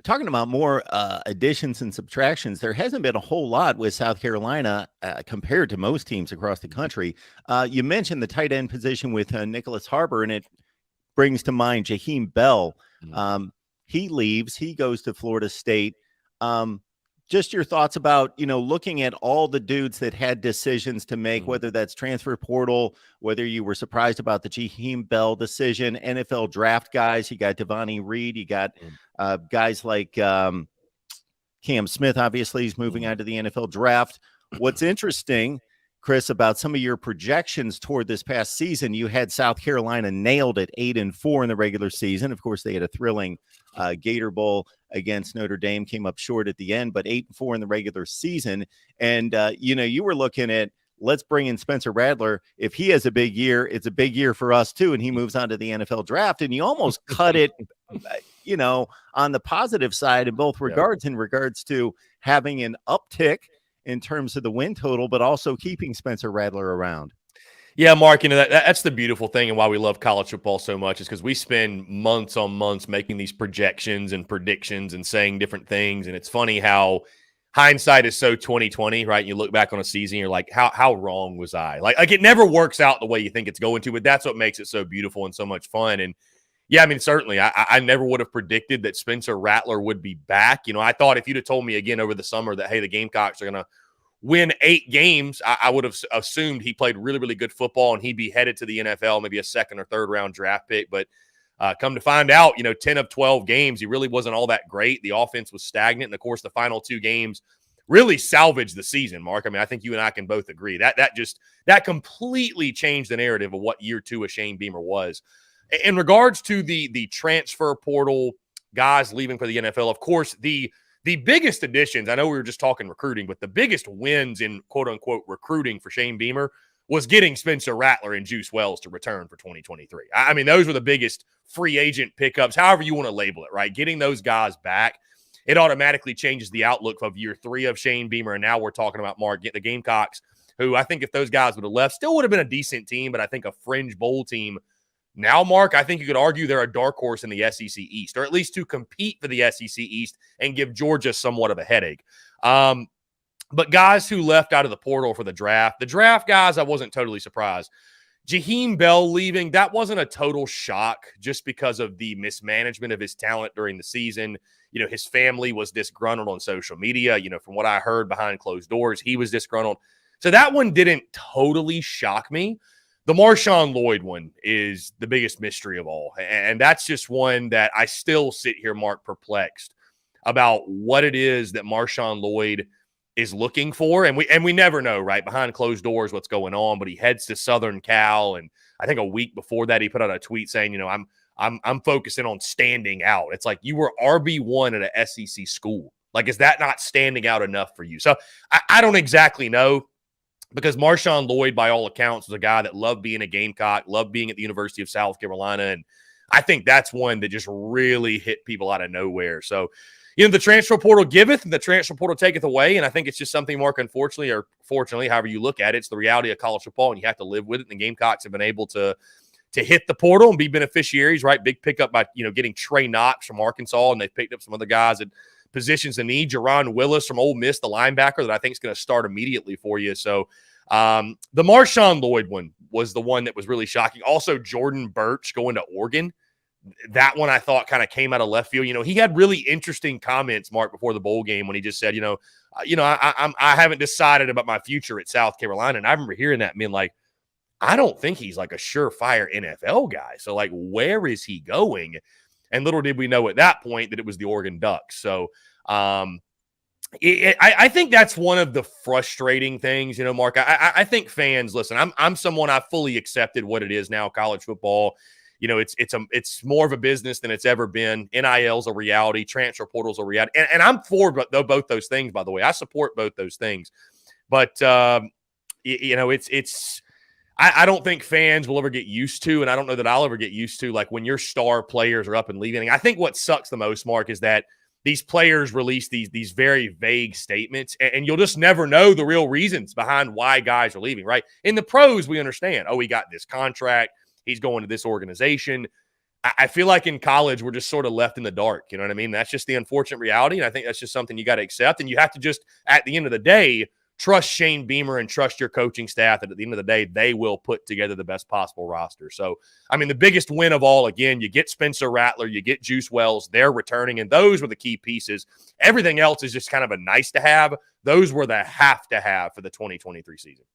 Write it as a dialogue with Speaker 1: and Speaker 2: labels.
Speaker 1: talking about more additions and subtractions, there hasn't been a whole lot with South Carolina compared to most teams across the country. You mentioned the tight end position with Nicholas Harbor, and it brings to mind Jaheim Bell. He leaves. He goes to Florida State. Just your thoughts about, looking at all the dudes that had decisions to make, whether that's transfer portal, whether you were surprised about the Jaheim Bell decision, NFL draft guys. You got Devontae Reed. You got guys like Cam Smith. Obviously, he's moving on to the NFL draft. What's interesting, Chris, about some of your projections toward this past season, you had South Carolina nailed at 8-4 in the regular season. Of course, they had a thrilling Gator Bowl against Notre Dame, came up short at the end, but 8-4 in the regular season. And, you were looking at, let's bring in Spencer Rattler. If he has a big year, it's a big year for us too. And he moves on to the NFL draft, and you almost cut it, on the positive side in both regards, in regards to having an uptick in terms of the win total, but also keeping Spencer Rattler around.
Speaker 2: Yeah, Mark, that's the beautiful thing and why we love college football so much is because we spend months on months making these projections and predictions and saying different things. And it's funny how hindsight is so 2020, right? You look back on a season, you're like, how wrong was I? Like it never works out the way you think it's going to, but that's what makes it so beautiful and so much fun. And yeah, I mean, certainly, I never would have predicted that Spencer Rattler would be back. I thought if you'd have told me again over the summer that, hey, the Gamecocks are going to win 8 games, I would have assumed he played really, really good football and he'd be headed to the NFL, maybe a second or third round draft pick. But come to find out, 10 of 12 games, he really wasn't all that great. The offense was stagnant. And, of course, the final 2 games really salvaged the season, Mark. I mean, I think you and I can both agree. That completely changed the narrative of what year 2 of Shane Beamer was. In regards to the transfer portal guys leaving for the NFL, of course, the biggest additions, I know we were just talking recruiting, but the biggest wins in quote-unquote recruiting for Shane Beamer was getting Spencer Rattler and Juice Wells to return for 2023. I mean, those were the biggest free agent pickups, however you want to label it, right? Getting those guys back, it automatically changes the outlook of year 3 of Shane Beamer, and now we're talking about, Mark, getting the Gamecocks, who I think if those guys would have left, still would have been a decent team, but I think a fringe bowl team. Now, Mark, I think you could argue they're a dark horse in the SEC East, or at least to compete for the SEC East and give Georgia somewhat of a headache. But guys who left out of the portal for the draft guys, I wasn't totally surprised. Jaheim Bell leaving, that wasn't a total shock just because of the mismanagement of his talent during the season. His family was disgruntled on social media. From what I heard behind closed doors, he was disgruntled. So that one didn't totally shock me. The Marshawn Lloyd one is the biggest mystery of all. And that's just one that I still sit here, Mark, perplexed about what it is that Marshawn Lloyd is looking for. And we never know, right, behind closed doors what's going on. But he heads to Southern Cal. And I think a week before that, he put out a tweet saying, I'm focusing on standing out. It's like you were RB1 at a SEC school. Like, is that not standing out enough for you? So I don't exactly know. Because Marshawn Lloyd, by all accounts, was a guy that loved being a Gamecock, loved being at the University of South Carolina. And I think that's one that just really hit people out of nowhere. So, the transfer portal giveth and the transfer portal taketh away. And I think it's just something, Mark, unfortunately, or fortunately, however you look at it, it's the reality of college football, and you have to live with it. And the Gamecocks have been able to hit the portal and be beneficiaries, right? Big pickup by, getting Trey Knox from Arkansas, and they've picked up some other guys at positions in need. Jerron Willis from Ole Miss, the linebacker that I think is going to start immediately for you. So the Marshawn Lloyd one was the one that was really shocking. Also, Jordan Birch going to Oregon. That one I thought kind of came out of left field. He had really interesting comments, Mark, before the bowl game when he just said, I haven't decided about my future at South Carolina. And I remember hearing that and being like, I don't think he's like a surefire NFL guy. So, like, where is he going? And little did we know at that point that it was the Oregon Ducks. So I think that's one of the frustrating things, Mark. I think fans, listen, I'm someone, I fully accepted what it is now, college football. It's more of a business than it's ever been. NIL's a reality. Transfer portal's a reality. And I'm for both those things, by the way. I support both those things. But, I don't think fans will ever get used to, and I don't know that I'll ever get used to, like when your star players are up and leaving. I think what sucks the most, Mark, is that these players release these very vague statements, and you'll just never know the real reasons behind why guys are leaving, right? In the pros, we understand, he got this contract, he's going to this organization. I feel like in college, we're just sort of left in the dark. You know what I mean? That's just the unfortunate reality. And I think that's just something you got to accept. And you have to just, at the end of the day, trust Shane Beamer and trust your coaching staff that at the end of the day, they will put together the best possible roster. So, I mean, the biggest win of all, again, you get Spencer Rattler, you get Juice Wells, they're returning, and those were the key pieces. Everything else is just kind of a nice to have. Those were the have to have for the 2023 season.